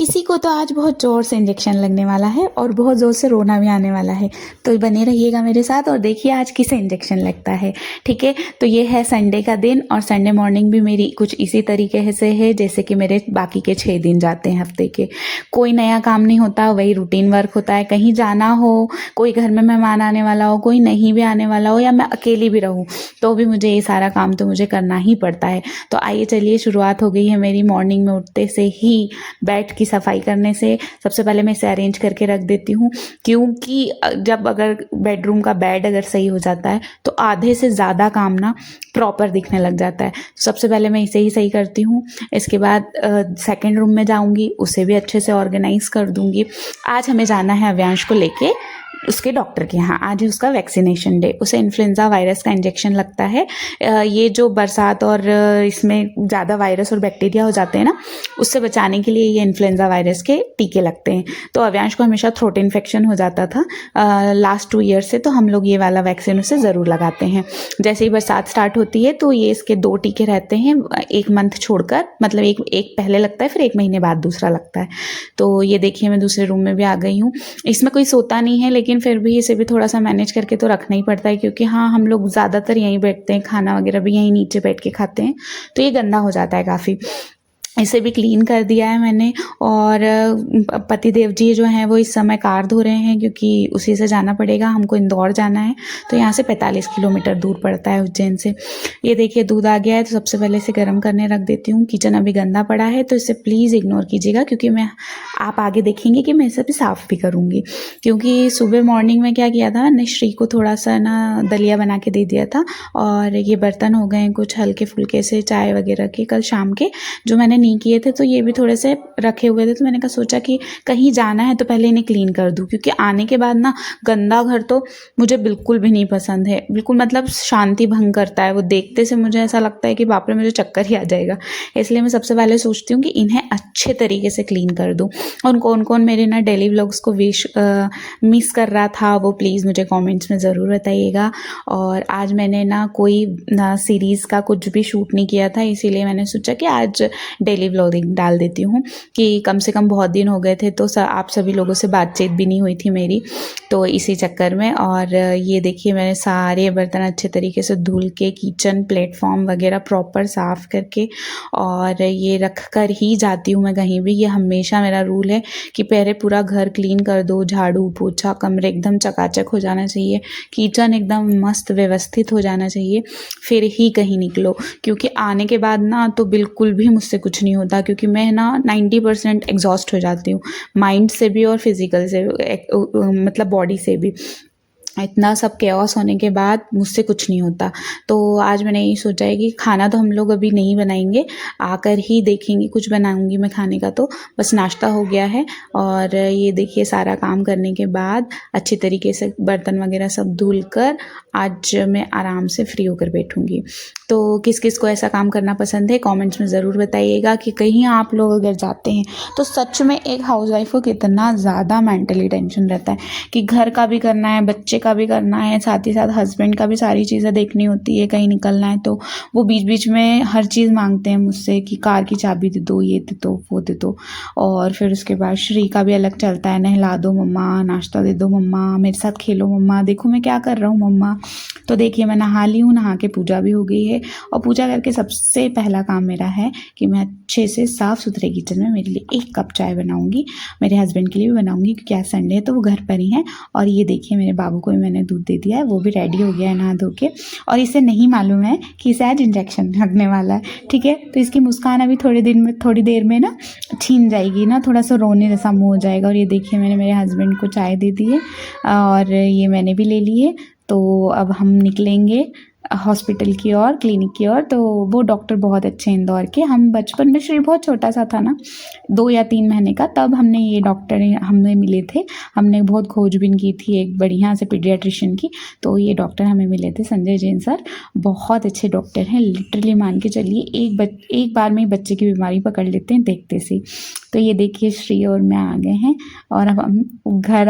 किसी को तो आज बहुत ज़ोर से इंजेक्शन लगने वाला है और बहुत ज़ोर से रोना भी आने वाला है, तो बने रहिएगा मेरे साथ और देखिए आज किसे इंजेक्शन लगता है। ठीक है, तो ये है संडे का दिन और संडे मॉर्निंग भी मेरी कुछ इसी तरीके से है जैसे कि मेरे बाकी के 6 दिन जाते हैं हफ्ते के। कोई नया काम नहीं होता, वही रूटीन वर्क होता है। कहीं जाना हो, कोई घर में मेहमान आने वाला हो, कोई नहीं भी आने वाला हो या मैं अकेली भी रहूँ तो भी मुझे ये सारा काम तो मुझे करना ही पड़ता है। तो आइए चलिए, शुरुआत हो गई है मेरी मॉर्निंग में उठते से ही बेड की सफाई करने से। सबसे पहले मैं इसे अरेंज करके रख देती हूँ, क्योंकि जब अगर बेडरूम का बेड अगर सही हो जाता है तो आधे से ज़्यादा काम ना प्रॉपर दिखने लग जाता है। सबसे पहले मैं इसे ही सही करती हूँ। इसके बाद सेकंड रूम में जाऊँगी, उसे भी अच्छे से ऑर्गेनाइज कर दूँगी। आज हमें जाना है अव्यांश को लेके उसके डॉक्टर के यहाँ। आज है उसका वैक्सीनेशन डे। उसे इन्फ्लुएंजा वायरस का इंजेक्शन लगता है। ये जो बरसात और इसमें ज़्यादा वायरस और बैक्टीरिया हो जाते हैं ना, उससे बचाने के लिए ये इन्फ्लुएंजा वायरस के टीके लगते हैं। तो अव्यांश को हमेशा थ्रोट इन्फेक्शन हो जाता था लास्ट 2 ईयर से, तो हम लोग ये वाला वैक्सीन उसे ज़रूर लगाते हैं। जैसे ही बरसात स्टार्ट होती है तो ये इसके 2 टीके रहते हैं 1 मंथ छोड़कर, मतलब एक पहले लगता है फिर 1 महीने बाद दूसरा लगता है। तो ये देखिए मैं दूसरे रूम में भी आ गई हूँ। इसमें कोई सोता नहीं है, लेकिन फिर भी इसे भी थोड़ा सा मैनेज करके तो रखना ही पड़ता है, क्योंकि हाँ हम लोग ज़्यादातर यहीं बैठते हैं, खाना वगैरह भी यहीं नीचे बैठ के खाते हैं, तो ये गंदा हो जाता है काफ़ी। इसे भी क्लीन कर दिया है मैंने। और पतिदेव जी जो हैं वो इस समय कार धो रहे हैं, क्योंकि उसी से जाना पड़ेगा। हमको इंदौर जाना है, तो यहाँ से 45 किलोमीटर दूर पड़ता है उज्जैन से। ये देखिए दूध आ गया है, तो सबसे पहले इसे गर्म करने रख देती हूँ। किचन अभी गंदा पड़ा है तो इसे प्लीज़ इग्नोर कीजिएगा, क्योंकि आप आगे देखेंगे कि मैं इसे भी साफ़ भी करूँगी। क्योंकि सुबह मॉर्निंग में क्या किया था, मैंने श्री को थोड़ा सा ना दलिया बना के दे दिया था, और ये बर्तन हो गए कुछ हल्के फुल्के से चाय वगैरह के कल शाम के, जो मैंने नहीं किए थे, तो ये भी थोड़े से रखे हुए थे। तो मैंने कहा सोचा कि कहीं जाना है तो पहले इन्हें क्लीन कर दूं, क्योंकि आने के बाद ना गंदा घर तो मुझे बिल्कुल भी नहीं पसंद है। बिल्कुल मतलब शांति भंग करता है, वो देखते से मुझे ऐसा लगता है कि बाप रे मुझे चक्कर ही आ जाएगा। इसलिए मैं सबसे पहले सोचती हूँ कि इन्हें अच्छे तरीके से क्लीन कर दूँ। और कौन कौन मेरे ना डेली व्लॉग्स को मिस कर रहा था वो प्लीज़ मुझे कॉमेंट्स में ज़रूर बताइएगा। और आज मैंने ना कोई सीरीज़ का कुछ भी शूट नहीं किया था, इसीलिए मैंने सोचा कि आज डेली व्लॉग डाल देती हूँ, कि कम से कम बहुत दिन हो गए थे, तो आप सभी लोगों से बातचीत भी नहीं हुई थी मेरी, तो इसी चक्कर में। और ये देखिए मैंने सारे बर्तन अच्छे तरीके से धुल के, किचन प्लेटफॉर्म वगैरह प्रॉपर साफ़ करके, और ये रख कर ही जाती हूँ मैं कहीं भी। ये हमेशा मेरा रूल है कि पहले पूरा घर क्लीन कर दो, झाड़ू पोछा, कमरे एकदम चकाचक हो जाना चाहिए, किचन एकदम मस्त व्यवस्थित हो जाना चाहिए, फिर ही कहीं निकलो। क्योंकि आने के बाद ना तो बिल्कुल भी मुझसे कुछ नहीं होता, क्योंकि मैं ना 90% एग्जॉस्ट हो जाती हूँ, माइंड से भी और फिजिकल से, मतलब बॉडी से भी। इतना सब केओस होने के बाद मुझसे कुछ नहीं होता। तो आज मैंने यही सोचा है कि खाना तो हम लोग अभी नहीं बनाएंगे, आकर ही देखेंगे कुछ बनाऊंगी मैं खाने का। तो बस नाश्ता हो गया है, और ये देखिए सारा काम करने के बाद अच्छी तरीके से बर्तन वगैरह सब धुल कर आज मैं आराम से फ्री होकर बैठूंगी। तो किस किस को ऐसा काम करना पसंद है कमेंट्स में ज़रूर बताइएगा, कि कहीं आप लोग अगर जाते हैं तो सच में एक हाउसवाइफ को कितना ज़्यादा मेंटली टेंशन रहता है, कि घर का भी करना है, बच्चे का भी करना है, साथ ही साथ हस्बैंड का भी सारी चीज़ें देखनी होती है। कहीं निकलना है तो वो बीच बीच में हर चीज़ मांगते हैं मुझसे, कि कार की चाबी दे दो, ये दे दो, वो दे दो। और फिर उसके बाद श्री का भी अलग चलता है, नहला दो मम्मा, नाश्ता दे दो मम्मा, मेरे साथ खेलो मम्मा, देखो मैं क्या कर रहा हूँ मम्मा। तो देखिए मैं नहा ली हूँ, नहा के पूजा भी हो गई है। और पूजा करके सबसे पहला काम मेरा है कि मैं अच्छे से साफ़ सुथरे किचन में मेरे लिए 1 कप चाय बनाऊंगी, मेरे हस्बैंड के लिए भी बनाऊंगी, क्योंकि आज संडे है तो वो घर पर ही है। और ये देखिए मेरे बाबू को भी मैंने दूध दे दिया है, वो भी रेडी हो गया है नहा धो के। और इसे नहीं मालूम है कि इसे आज इंजेक्शन लगने वाला है, ठीक है। तो इसकी मुस्कान अभी थोड़ी देर में ना छीन जाएगी ना, थोड़ा सा रोने जैसा मुँह हो जाएगा। और ये देखिए मैंने मेरे हस्बैंड को चाय दे दी है, और ये मैंने भी ले ली है। तो अब हम निकलेंगे हॉस्पिटल की ओर, क्लिनिक की ओर। तो वो डॉक्टर बहुत अच्छे हैं इंदौर के। हम बचपन में, श्री बहुत छोटा सा था ना, 2 या 3 महीने का, तब हमने ये डॉक्टर हमें मिले थे। हमने बहुत खोजबीन की थी एक बढ़िया से पीडियाट्रिशियन की, तो ये डॉक्टर हमें मिले थे, संजय जैन सर। बहुत अच्छे डॉक्टर हैं, लिटरली मान के चलिए एक बार में ही बच्चे की बीमारी पकड़ लेते हैं देखते से। तो ये देखिए श्री और मैं आ गए हैं, और अब हम घर